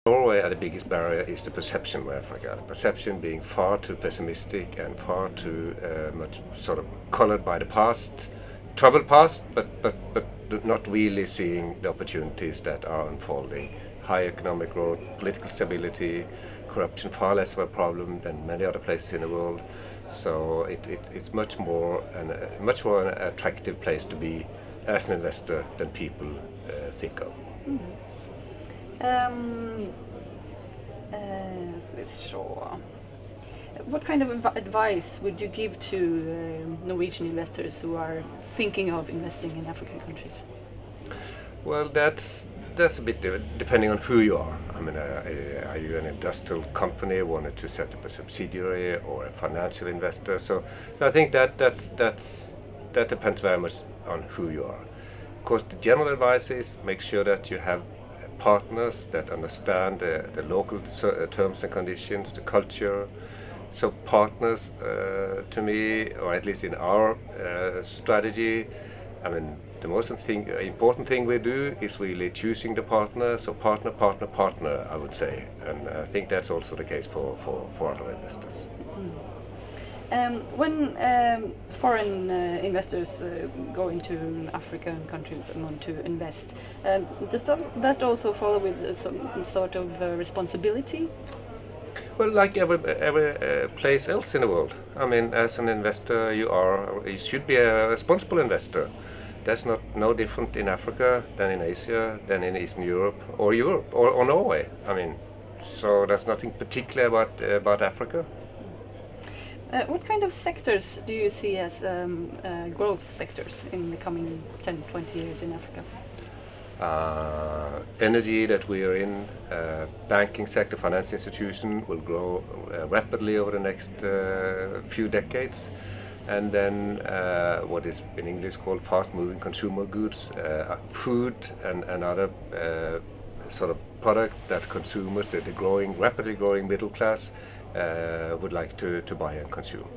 Norway, the biggest barrier is the perception of Africa. The perception being far too pessimistic and far too much sort of colored by the past, troubled past, but not really seeing the opportunities that are unfolding. High economic growth, political stability, corruption far less of a problem than many other places in the world. So it's much more an attractive place to be as an investor than people think of. Sure. What kind of advice would you give to Norwegian investors who are thinking of investing in African countries? Well, that's a bit depending on who you are. I mean, are you an industrial company wanting to set up a subsidiary or a financial investor? So I think that depends very much on who you are. Of course, the general advice is make sure that you have partners that understand the local terms and conditions, the culture. So partners, to me, or at least in our strategy, I mean, the most important thing we do is really choosing the partner. So partner, I would say, and I think that's also the case for other investors. When foreign investors go into African countries and want to invest, does that also follow with some sort of responsibility? Well, like every place else in the world. I mean, as an investor, you should be a responsible investor. That's no different in Africa than in Asia, than in Eastern Europe or Norway. I mean, so there's nothing particular about Africa. What kind of sectors do you see as growth sectors in the coming 10-20 years in Africa? Energy that we are in, banking sector, financial institution will grow rapidly over the next few decades. And then what is in English called fast-moving consumer goods, food and other sort of products that consumers, the rapidly growing middle class, would like to buy and consume.